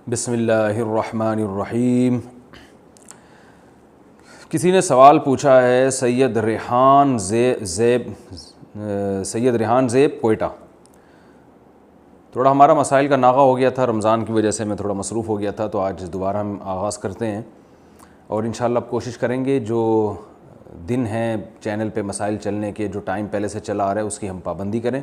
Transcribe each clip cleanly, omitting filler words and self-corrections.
بسم اللہ الرحمن الرحیم۔ کسی نے سوال پوچھا ہے سید ریحان زیب کوئٹہ۔ تھوڑا ہمارا مسائل کا ناغہ ہو گیا تھا، رمضان کی وجہ سے میں تھوڑا مصروف ہو گیا تھا، تو آج دوبارہ ہم آغاز کرتے ہیں اور انشاءاللہ اب کوشش کریں گے جو دن ہیں چینل پہ مسائل چلنے کے، جو ٹائم پہلے سے چلا آ رہا ہے اس کی ہم پابندی کریں۔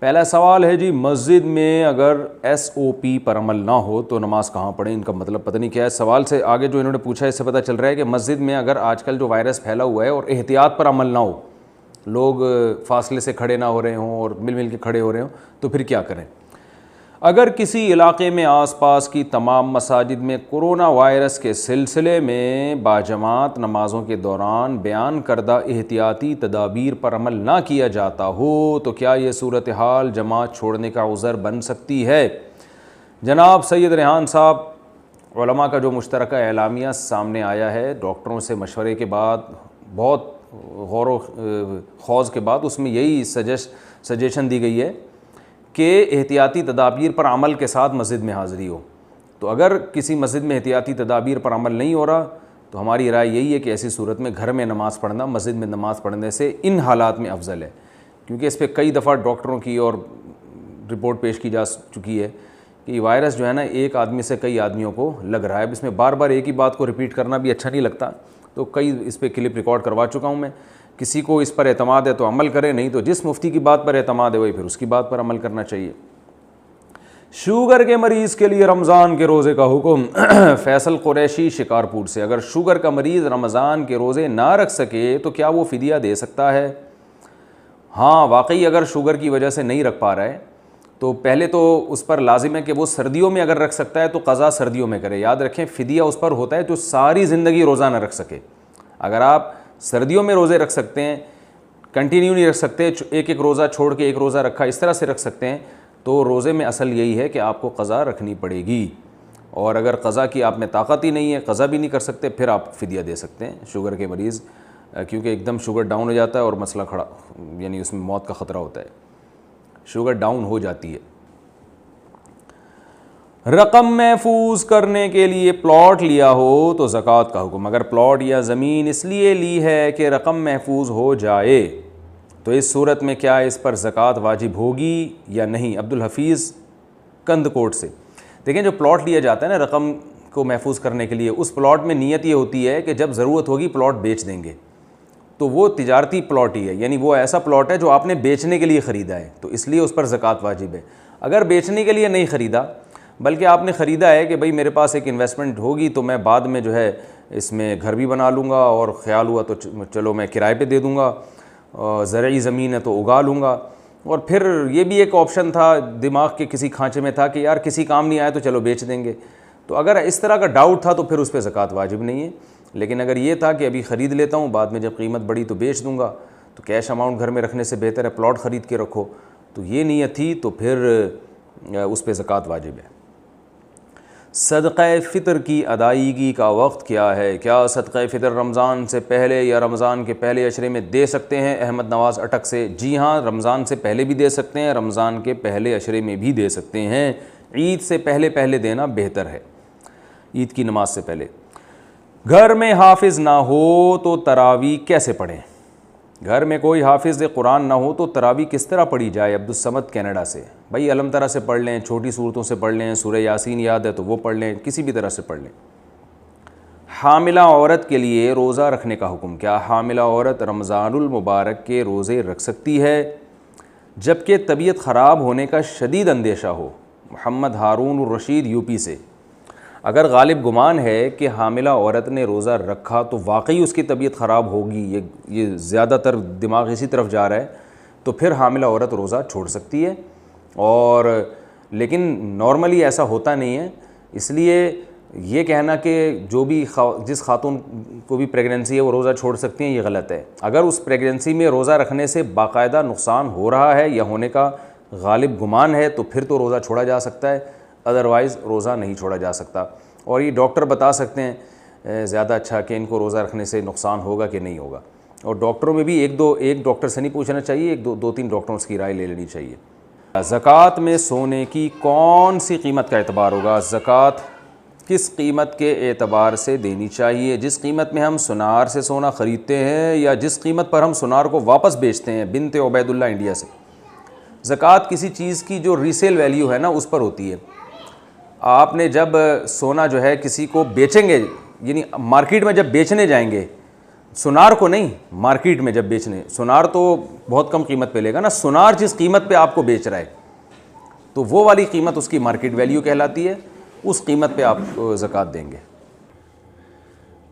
پہلا سوال ہے جی، مسجد میں اگر SOP پر عمل نہ ہو تو نماز کہاں پڑھیں؟ ان کا مطلب پتہ نہیں کیا ہے۔ سوال سے آگے جو انہوں نے پوچھا ہے اس سے پتہ چل رہا ہے کہ مسجد میں اگر آج کل جو وائرس پھیلا ہوا ہے اور احتیاط پر عمل نہ ہو، لوگ فاصلے سے کھڑے نہ ہو رہے ہوں اور مل کے کھڑے ہو رہے ہوں، تو پھر کیا کریں؟ اگر کسی علاقے میں آس پاس کی تمام مساجد میں کرونا وائرس کے سلسلے میں باجماعت نمازوں کے دوران بیان کردہ احتیاطی تدابیر پر عمل نہ کیا جاتا ہو تو کیا یہ صورتحال جماعت چھوڑنے کا عذر بن سکتی ہے؟ جناب سید ریحان صاحب، علماء کا جو مشترکہ اعلامیہ سامنے آیا ہے ڈاکٹروں سے مشورے کے بعد، بہت غور و خوض کے بعد، اس میں یہی سجیشن دی گئی ہے کہ احتیاطی تدابیر پر عمل کے ساتھ مسجد میں حاضری ہو۔ تو اگر کسی مسجد میں احتیاطی تدابیر پر عمل نہیں ہو رہا تو ہماری رائے یہی ہے کہ ایسی صورت میں گھر میں نماز پڑھنا مسجد میں نماز پڑھنے سے ان حالات میں افضل ہے، کیونکہ اس پہ کئی دفعہ ڈاکٹروں کی اور رپورٹ پیش کی جا چکی ہے کہ یہ وائرس جو ہے نا ایک آدمی سے کئی آدمیوں کو لگ رہا ہے۔ اب اس میں بار بار ایک ہی بات کو ریپیٹ کرنا بھی اچھا نہیں لگتا، تو کئی اس پہ کلپ ریکارڈ کروا چکا ہوں میں۔ کسی کو اس پر اعتماد ہے تو عمل کرے، نہیں تو جس مفتی کی بات پر اعتماد ہے وہی پھر اس کی بات پر عمل کرنا چاہیے۔ شوگر کے مریض کے لیے رمضان کے روزے کا حکم۔ فیصل قریشی شکارپور سے، اگر شوگر کا مریض رمضان کے روزے نہ رکھ سکے تو کیا وہ فدیہ دے سکتا ہے؟ ہاں واقعی، اگر شوگر کی وجہ سے نہیں رکھ پا رہا ہے تو پہلے تو اس پر لازم ہے کہ وہ سردیوں میں اگر رکھ سکتا ہے تو قضا سردیوں میں کرے۔ یاد رکھیں فدیہ اس پر ہوتا ہے جو ساری زندگی روزہ نہ رکھ سکے۔ اگر آپ سردیوں میں روزے رکھ سکتے ہیں، کنٹینیو نہیں رکھ سکتے، ایک روزہ چھوڑ کے ایک روزہ رکھا، اس طرح سے رکھ سکتے ہیں، تو روزے میں اصل یہی ہے کہ آپ کو قضا رکھنی پڑے گی، اور اگر قضا کی آپ میں طاقت ہی نہیں ہے، قضا بھی نہیں کر سکتے، پھر آپ فدیہ دے سکتے ہیں شوگر کے مریض، کیونکہ ایک دم شوگر ڈاؤن ہو جاتا ہے اور مسئلہ کھڑا، یعنی اس میں موت کا خطرہ ہوتا ہے، شوگر ڈاؤن ہو جاتی ہے۔ رقم محفوظ کرنے کے لیے پلاٹ لیا ہو تو زکوٰۃ کا حکم۔ اگر پلاٹ یا زمین اس لیے لی ہے کہ رقم محفوظ ہو جائے تو اس صورت میں کیا اس پر زکوٰۃ واجب ہوگی یا نہیں؟ عبدالحفیظ کند کوٹ سے۔ دیکھیں جو پلاٹ لیا جاتا ہے نا رقم کو محفوظ کرنے کے لیے، اس پلاٹ میں نیت یہ ہوتی ہے کہ جب ضرورت ہوگی پلاٹ بیچ دیں گے، تو وہ تجارتی پلاٹ ہی ہے، یعنی وہ ایسا پلاٹ ہے جو آپ نے بیچنے کے لیے خریدا ہے، تو اس لیے اس پر زکوٰۃ واجب ہے۔ اگر بیچنے کے لیے نہیں خریدا بلکہ آپ نے خریدا ہے کہ بھئی میرے پاس ایک انویسٹمنٹ ہوگی تو میں بعد میں جو ہے اس میں گھر بھی بنا لوں گا، اور خیال ہوا تو چلو میں کرائے پہ دے دوں گا، زرعی زمین ہے تو اگا لوں گا، اور پھر یہ بھی ایک آپشن تھا دماغ کے کسی کھانچے میں تھا کہ یار کسی کام نہیں آیا تو چلو بیچ دیں گے، تو اگر اس طرح کا ڈاؤٹ تھا تو پھر اس پہ زکوٰۃ واجب نہیں ہے۔ لیکن اگر یہ تھا کہ ابھی خرید لیتا ہوں، بعد میں جب قیمت بڑھی تو بیچ دوں گا، تو کیش اماؤنٹ گھر میں رکھنے سے بہتر ہے پلاٹ خرید کے رکھو، تو یہ نیت تھی تو پھر اس پہ زکوٰۃ واجب ہے۔ صدقہ فطر کی ادائیگی کا وقت کیا ہے؟ کیا صدقہ فطر رمضان سے پہلے یا رمضان کے پہلے عشرے میں دے سکتے ہیں؟ احمد نواز اٹک سے۔ جی ہاں، رمضان سے پہلے بھی دے سکتے ہیں، رمضان کے پہلے عشرے میں بھی دے سکتے ہیں۔ عید سے پہلے دینا بہتر ہے، عید کی نماز سے پہلے۔ گھر میں حافظ نہ ہو تو تراویح کیسے پڑھیں؟ گھر میں کوئی حافظ قرآن نہ ہو تو تراویح کس طرح پڑھی جائے؟ عبدالصمد کینیڈا سے۔ بھائی علم طرح سے پڑھ لیں، چھوٹی صورتوں سے پڑھ لیں، سورہ یاسین یاد ہے تو وہ پڑھ لیں، کسی بھی طرح سے پڑھ لیں۔ حاملہ عورت کے لیے روزہ رکھنے کا حکم۔ کیا حاملہ عورت رمضان المبارک کے روزے رکھ سکتی ہے جبکہ طبیعت خراب ہونے کا شدید اندیشہ ہو؟ محمد ہارون الرشید یوپی سے۔ اگر غالب گمان ہے کہ حاملہ عورت نے روزہ رکھا تو واقعی اس کی طبیعت خراب ہوگی، یہ زیادہ تر دماغ اسی طرف جا رہا ہے، تو پھر حاملہ عورت روزہ چھوڑ سکتی ہے، اور لیکن نارملی ایسا ہوتا نہیں ہے، اس لیے یہ کہنا کہ جو بھی جس خاتون کو بھی پریگننسی ہے وہ روزہ چھوڑ سکتی ہیں، یہ غلط ہے۔ اگر اس پریگننسی میں روزہ رکھنے سے باقاعدہ نقصان ہو رہا ہے یا ہونے کا غالب گمان ہے تو پھر تو روزہ چھوڑا جا سکتا ہے، ادروائز روزہ نہیں چھوڑا جا سکتا، اور یہ ڈاکٹر بتا سکتے ہیں زیادہ اچھا کہ ان کو روزہ رکھنے سے نقصان ہوگا کہ نہیں ہوگا، اور ڈاکٹروں میں بھی ایک ڈاکٹر سے نہیں پوچھنا چاہیے، دو تین ڈاکٹروں کی رائے لے لینی چاہیے۔ زکوٰۃ میں سونے کی کون سی قیمت کا اعتبار ہوگا؟ زکوٰۃ کس قیمت کے اعتبار سے دینی چاہیے؟ جس قیمت میں ہم سونار سے سونا خریدتے ہیں یا جس قیمت پر ہم سونار کو واپس بیچتے ہیں؟ بنت عبید اللہ انڈیا سے۔ زکوٰۃ کسی چیز کی جو ریسیل ویلیو ہے نا اس پر ہوتی ہے۔ آپ نے جب سونا جو ہے کسی کو بیچیں گے، یعنی مارکیٹ میں جب بیچنے جائیں گے، سونار کو نہیں، مارکیٹ میں جب بیچنے، سونار تو بہت کم قیمت پہ لے گا نا، سونار جس قیمت پہ آپ کو بیچ رہا ہے تو وہ والی قیمت اس کی مارکیٹ ویلیو کہلاتی ہے، اس قیمت پہ آپ زکوٰۃ دیں گے۔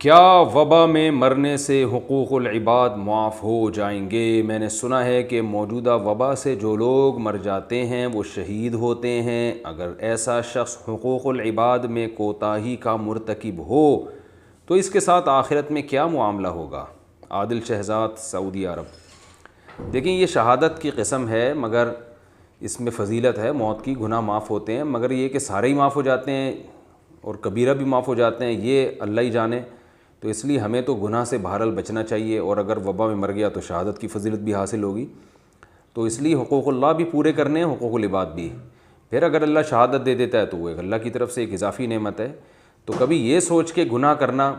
کیا وبا میں مرنے سے حقوق العباد معاف ہو جائیں گے؟ میں نے سنا ہے کہ موجودہ وبا سے جو لوگ مر جاتے ہیں وہ شہید ہوتے ہیں۔ اگر ایسا شخص حقوق العباد میں کوتاہی کا مرتکب ہو تو اس کے ساتھ آخرت میں کیا معاملہ ہوگا؟ عادل شہزاد، سعودی عرب۔ دیکھیں، یہ شہادت کی قسم ہے مگر اس میں فضیلت ہے، موت کی، گناہ معاف ہوتے ہیں، مگر یہ کہ سارے ہی معاف ہو جاتے ہیں اور کبیرہ بھی معاف ہو جاتے ہیں یہ اللہ ہی جانے۔ تو اس لیے ہمیں تو گناہ سے بہرحال بچنا چاہیے، اور اگر وبا میں مر گیا تو شہادت کی فضیلت بھی حاصل ہوگی۔ تو اس لیے حقوق اللہ بھی پورے کرنے ہیں، حقوق العباد بھی۔ پھر اگر اللہ شہادت دے دیتا ہے تو وہ ایک اللہ کی طرف سے ایک اضافی نعمت ہے۔ تو کبھی یہ سوچ کے گناہ کرنا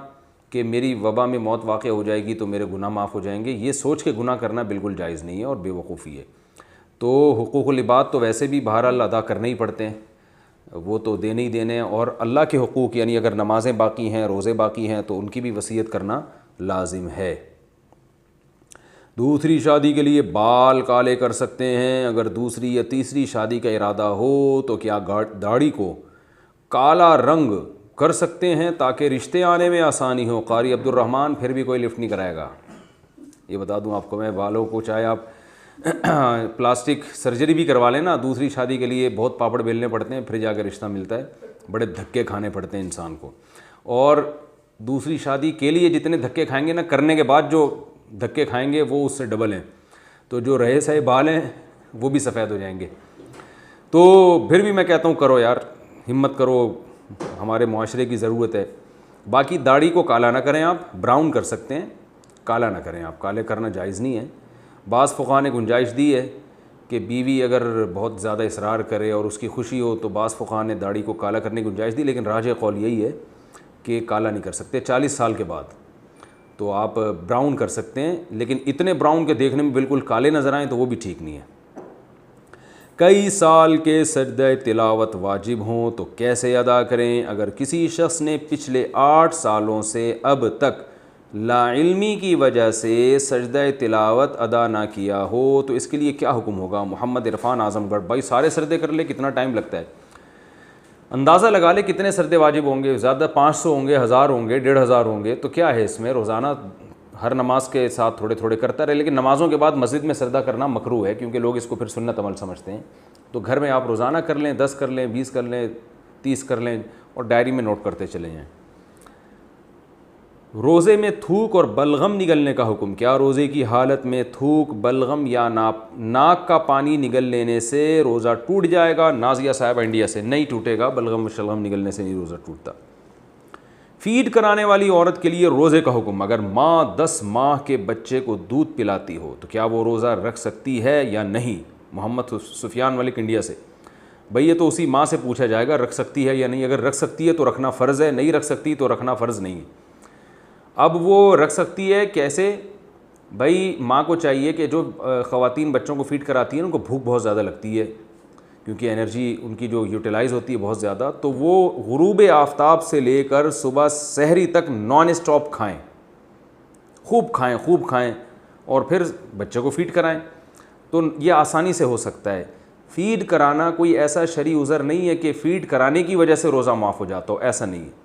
کہ میری وبا میں موت واقع ہو جائے گی تو میرے گناہ معاف ہو جائیں گے، یہ سوچ کے گناہ کرنا بالکل جائز نہیں ہے اور بے وقوفی ہے۔ تو حقوق العباد تو ویسے بھی بہرحال ادا کرنے ہی پڑتے ہیں، وہ تو دینے ہی دینے ہیں، اور اللہ کے حقوق یعنی اگر نمازیں باقی ہیں، روزے باقی ہیں تو ان کی بھی وصیت کرنا لازم ہے۔ دوسری شادی کے لیے بال کالے کر سکتے ہیں؟ اگر دوسری یا تیسری شادی کا ارادہ ہو تو کیا داڑھی کو کالا رنگ کر سکتے ہیں تاکہ رشتے آنے میں آسانی ہو؟ قاری عبد الرحمن، پھر بھی کوئی لفٹ نہیں کرائے گا۔ یہ بتا دوں آپ کو میں، بالوں کو چاہے آپ پلاسٹک سرجری بھی کروا لیں نا، دوسری شادی کے لیے بہت پاپڑ بیلنے پڑتے ہیں، پھر جا کے رشتہ ملتا ہے، بڑے دھکے کھانے پڑتے ہیں انسان کو۔ اور دوسری شادی کے لیے جتنے دھکے کھائیں گے نا، کرنے کے بعد جو دھکے کھائیں گے وہ اس سے ڈبل ہیں، تو جو رہے سہے بال ہیں وہ بھی سفید ہو جائیں گے۔ تو پھر بھی میں کہتا ہوں کرو یار، ہمت کرو، ہمارے معاشرے کی ضرورت ہے۔ باقی داڑھی کو کالا نہ کریں، آپ براؤن کر سکتے ہیں، کالا نہ کریں آپ، کالے کرنا جائز نہیں ہے۔ بعض فقہاء نے گنجائش دی ہے کہ بیوی اگر بہت زیادہ اصرار کرے اور اس کی خوشی ہو تو بعض فقہاء نے داڑھی کو کالا کرنے کی گنجائش دی، لیکن راجح قول یہی ہے کہ کالا نہیں کر سکتے 40 سال کے بعد، تو آپ براؤن کر سکتے ہیں، لیکن اتنے براؤن کے دیکھنے میں بالکل کالے نظر آئیں تو وہ بھی ٹھیک نہیں ہے۔ کئی سال کے سجدہ تلاوت واجب ہوں تو کیسے ادا کریں؟ اگر کسی شخص نے پچھلے 8 سالوں سے اب تک لا علمی کی وجہ سے سجدہ تلاوت ادا نہ کیا ہو تو اس کے لیے کیا حکم ہوگا؟ محمد عرفان، اعظم گڑھ۔ بھائی سارے سجدے کر لے، کتنا ٹائم لگتا ہے؟ اندازہ لگا لے کتنے سجدے واجب ہوں گے، زیادہ 500 ہوں گے، 1000 ہوں گے، 1500 ہوں گے، تو کیا ہے اس میں؟ روزانہ ہر نماز کے ساتھ تھوڑے تھوڑے کرتا رہے، لیکن نمازوں کے بعد مسجد میں سجدہ کرنا مکروہ ہے کیونکہ لوگ اس کو پھر سنت عمل سمجھتے ہیں۔ تو گھر میں آپ روزانہ کر لیں، 10 کر لیں، 20 کر لیں، 30 کر لیں، اور ڈائری میں نوٹ کرتے چلے جائیں۔ روزے میں تھوک اور بلغم نگلنے کا حکم کیا؟ روزے کی حالت میں تھوک، بلغم یا ناک کا پانی نگل لینے سے روزہ ٹوٹ جائے گا؟ نازیہ صاحبہ انڈیا سے۔ نہیں ٹوٹے گا، بلغم و شلغم نگلنے سے نہیں روزہ ٹوٹتا۔ فیڈ کرانے والی عورت کے لیے روزے کا حکم، اگر ماں 10 ماہ کے بچے کو دودھ پلاتی ہو تو کیا وہ روزہ رکھ سکتی ہے یا نہیں؟ محمد سفیان ملک انڈیا سے۔ بھئی یہ تو اسی ماں سے پوچھا جائے گا رکھ سکتی ہے یا نہیں، اگر رکھ سکتی ہے تو رکھنا فرض ہے، نہیں رکھ سکتی تو رکھنا فرض نہیں ہے۔ اب وہ رکھ سکتی ہے کیسے؟ بھائی ماں کو چاہیے کہ جو خواتین بچوں کو فیڈ کراتی ہیں ان کو بھوک بہت زیادہ لگتی ہے کیونکہ انرجی ان کی جو یوٹیلائز ہوتی ہے بہت زیادہ، تو وہ غروب آفتاب سے لے کر صبح سحری تک نان اسٹاپ کھائیں، خوب کھائیں اور پھر بچے کو فیڈ کرائیں، تو یہ آسانی سے ہو سکتا ہے۔ فیڈ کرانا کوئی ایسا شرعی عذر نہیں ہے کہ فیڈ کرانے کی وجہ سے روزہ معاف ہو جاتا ہو، ایسا نہیں ہے۔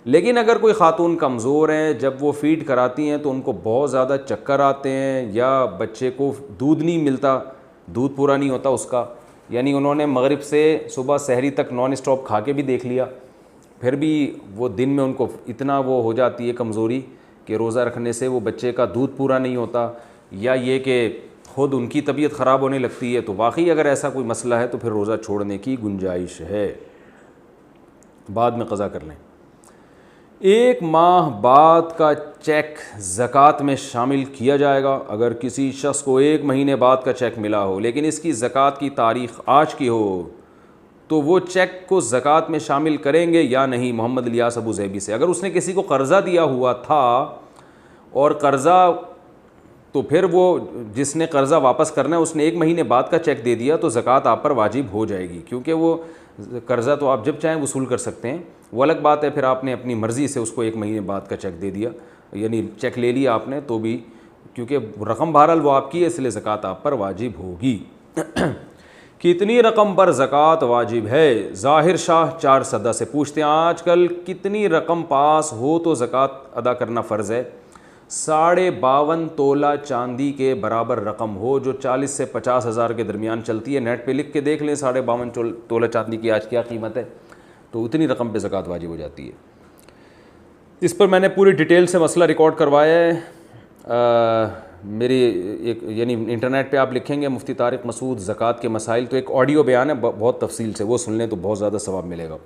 لیکن اگر کوئی خاتون کمزور ہیں، جب وہ فیڈ کراتی ہیں تو ان کو بہت زیادہ چکر آتے ہیں یا بچے کو دودھ نہیں ملتا، دودھ پورا نہیں ہوتا اس کا، یعنی انہوں نے مغرب سے صبح سحری تک نان اسٹاپ کھا کے بھی دیکھ لیا، پھر بھی وہ دن میں ان کو اتنا وہ ہو جاتی ہے کمزوری کہ روزہ رکھنے سے وہ بچے کا دودھ پورا نہیں ہوتا، یا یہ کہ خود ان کی طبیعت خراب ہونے لگتی ہے، تو واقعی اگر ایسا کوئی مسئلہ ہے تو پھر روزہ چھوڑنے کی گنجائش ہے، بعد میں قضا کر لیں۔ 1 ماہ بعد کا چیک زکوٰۃ میں شامل کیا جائے گا۔ اگر کسی شخص کو 1 مہینے بعد کا چیک ملا ہو لیکن اس کی زکوٰۃ کی تاریخ آج کی ہو تو وہ چیک کو زکوٰۃ میں شامل کریں گے یا نہیں؟ محمد الیاس ابو ظہبی سے۔ اگر اس نے کسی کو قرضہ دیا ہوا تھا اور قرضہ، تو پھر وہ جس نے قرضہ واپس کرنا ہے اس نے 1 مہینے بعد کا چیک دے دیا تو زکوٰۃ آپ پر واجب ہو جائے گی، کیونکہ وہ قرضہ تو آپ جب چاہیں وصول کر سکتے ہیں۔ وہ الگ بات ہے پھر آپ نے اپنی مرضی سے اس کو 1 مہینے بعد کا چیک دے دیا، یعنی چیک لے لیا آپ نے، تو بھی کیونکہ رقم بہرحال وہ آپ کی ہے، اس لیے زکوٰۃ آپ پر واجب ہوگی۔ کتنی رقم پر زکوٰۃ واجب ہے؟ ظاہر شاہ 4 صدہ سے پوچھتے ہیں آج کل کتنی رقم پاس ہو تو زکوٰۃ ادا کرنا فرض ہے؟ 52.5 تولہ چاندی کے برابر رقم ہو جو 40 سے 50 ہزار کے درمیان چلتی ہے، نیٹ پہ لکھ کے دیکھ لیں 52.5 تولہ چاندی کی آج کیا قیمت ہے، تو اتنی رقم پہ زکوٰۃ واجب ہو جاتی ہے۔ اس پر میں نے پوری ڈیٹیل سے مسئلہ ریکارڈ کروایا ہے، میری ایک یعنی انٹرنیٹ پہ آپ لکھیں گے مفتی طارق مسعود زکوٰۃ کے مسائل، تو ایک آڈیو بیان ہے بہت تفصیل سے، وہ سن لیں تو بہت زیادہ ثواب ملے گا۔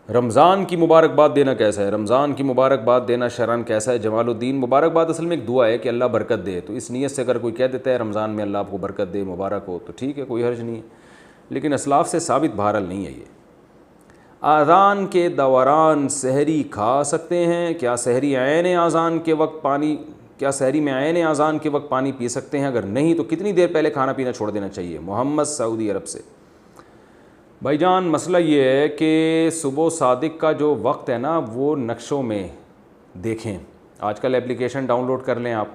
رمضان کی مبارکباد دینا کیسا ہے؟ رمضان کی مبارکباد دینا شرعاً کیسا ہے؟ جمال الدین، مبارکباد اصل میں ایک دعا ہے کہ اللہ برکت دے، تو اس نیت سے اگر کوئی کہہ دیتا ہے رمضان میں اللہ آپ کو برکت دے، مبارک ہو، تو ٹھیک ہے، کوئی حرج نہیں ہے، لیکن اسلاف سے ثابت بہرحال نہیں ہے یہ۔ اذان کے دوران سحری کھا سکتے ہیں؟ کیا سحری عین اذان کے وقت سحری میں عین اذان کے وقت پانی پی سکتے ہیں؟ اگر نہیں تو کتنی دیر پہلے کھانا پینا چھوڑ دینا چاہیے؟ محمد سعودی عرب سے۔ بھائی جان مسئلہ یہ ہے کہ صبح صادق کا جو وقت ہے نا وہ نقشوں میں دیکھیں، آج کل اپلیکیشن ڈاؤن لوڈ کر لیں آپ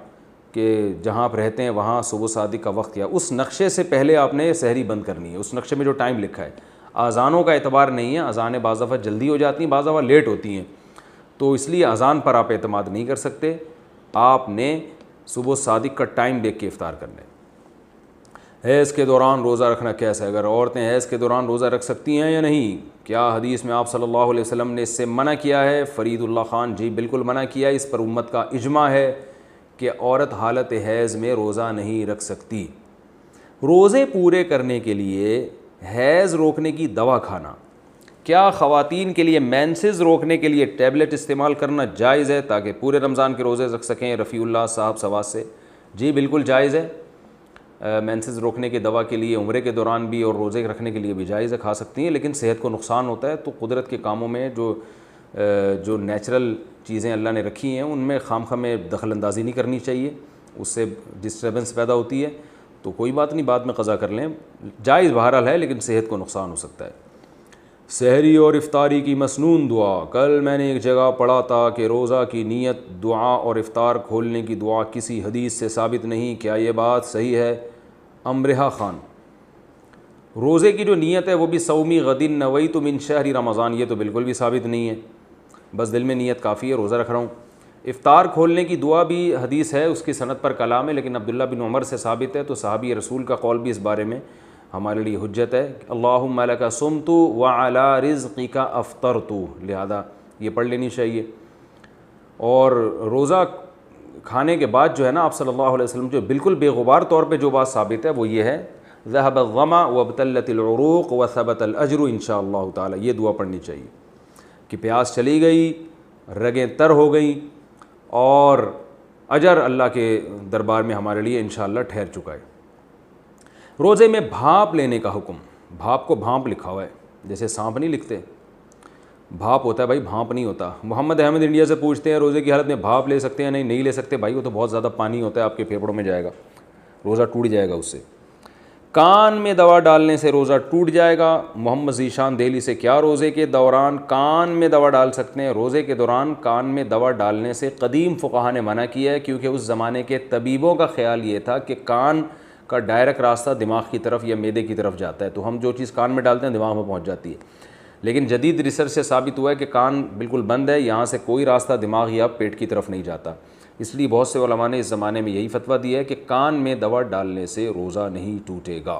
کہ جہاں آپ رہتے ہیں وہاں صبح صادق کا وقت کیا، اس نقشے سے پہلے آپ نے سحری بند کرنی ہے، اس نقشے میں جو ٹائم لکھا ہے۔ اذانوں کا اعتبار نہیں ہے، اذانیں بعض دفعہ جلدی ہو جاتی ہیں، بعض دفعہ لیٹ ہوتی ہیں، تو اس لیے اذان پر آپ اعتماد نہیں کر سکتے، آپ نے صبح صادق کا ٹائم دیکھ کے افطار کرنا ہے۔ حیض کے دوران روزہ رکھنا کیسا ہے؟ اگر عورتیں حیض کے دوران روزہ رکھ سکتی ہیں یا نہیں؟ کیا حدیث میں آپ صلی اللہ علیہ وسلم نے اس سے منع کیا ہے؟ فرید اللہ خان، جی بالکل منع کیا ہے، اس پر امت کا اجماع ہے کہ عورت حالت حیض میں روزہ نہیں رکھ سکتی۔ روزے پورے کرنے کے لیے حیض روکنے کی دوا کھانا، کیا خواتین کے لیے مینسز روکنے کے لیے ٹیبلٹ استعمال کرنا جائز ہے تاکہ پورے رمضان کے روزے رکھ سکیں؟ رفیع اللہ صاحب سواس سے، جی بالکل جائز ہے، مینسز روکنے کی دوا کے لیے عمرے کے دوران بھی اور روزے رکھنے کے لیے بھی جائز ہے، کھا سکتی ہیں، لیکن صحت کو نقصان ہوتا ہے، تو قدرت کے کاموں میں جو نیچرل چیزیں اللہ نے رکھی ہیں ان میں خام خواہ میں دخل اندازی نہیں کرنی چاہیے، اس سے ڈسٹربنس پیدا ہوتی ہے، تو کوئی بات نہیں، بعد میں قضا کر لیں، جائز بہرحال ہے لیکن صحت کو نقصان ہو سکتا ہے۔ سحری اور افطاری کی مسنون دعا، کل میں نے ایک جگہ پڑھا تھا کہ روزہ کی نیت دعا اور افطار کھولنے کی دعا کسی حدیث سے ثابت نہیں، کیا یہ بات صحیح ہے؟ امرہا خان، روزے کی جو نیت ہے وہ بھی صومی غدن نویت من شہر رمضان، یہ تو بالکل بھی ثابت نہیں ہے، بس دل میں نیت کافی ہے روزہ رکھ رہا ہوں۔ افطار کھولنے کی دعا بھی حدیث ہے، اس کی سند پر کلام ہے، لیکن عبداللہ بن عمر سے ثابت ہے، تو صحابی رسول کا قول بھی اس بارے میں ہمارے لیے حجت ہے۔ اللہم لک صمت وعلی رزقک افطرت، لہذا یہ پڑھ لینی چاہیے۔ اور روزہ کھانے کے بعد جو ہے نا آپ صلی اللہ علیہ وسلم جو بالکل بے غبار طور پہ جو بات ثابت ہے وہ یہ ہے، ذهب الظما وابتلت العروق وثبت الاجر انشاءاللہ تعالی، یہ دعا پڑھنی چاہیے کہ پیاس چلی گئی، رگیں تر ہو گئیں اور اجر اللہ کے دربار میں ہمارے لیے انشاءاللہ ٹھہر چکا ہے۔ روزے میں بھاپ لینے کا حکم، بھاپ کو بھانپ لکھا ہوا ہے، جیسے سانپ نہیں لکھتے، بھاپ ہوتا ہے بھائی، بھانپ نہیں ہوتا۔ محمد احمد انڈیا سے پوچھتے ہیں روزے کی حالت میں بھاپ لے سکتے ہیں؟ نہیں لے سکتے بھائی، وہ تو بہت زیادہ پانی ہوتا ہے، آپ کے پھیپھڑوں میں جائے گا، روزہ ٹوٹ جائے گا اس سے۔ کان میں دوا ڈالنے سے روزہ ٹوٹ جائے گا؟ محمد ذیشان دہلی سے، کیا روزے کے دوران کان میں دوا ڈال سکتے ہیں؟ روزے کے دوران کان میں دوا ڈالنے سے قدیم فقہا نے منع کیا ہے، کیونکہ اس زمانے کے طبیبوں کا خیال یہ تھا کہ کان کا ڈائریکٹ راستہ دماغ کی طرف یا معدے کی طرف جاتا ہے، تو ہم جو چیز کان میں ڈالتے ہیں دماغ میں پہنچ جاتی ہے، لیکن جدید ریسرچ سے ثابت ہوا ہے کہ کان بالکل بند ہے، یہاں سے کوئی راستہ دماغ یا پیٹ کی طرف نہیں جاتا، اس لیے بہت سے علماء نے اس زمانے میں یہی فتویٰ دیا ہے کہ کان میں دوا ڈالنے سے روزہ نہیں ٹوٹے گا۔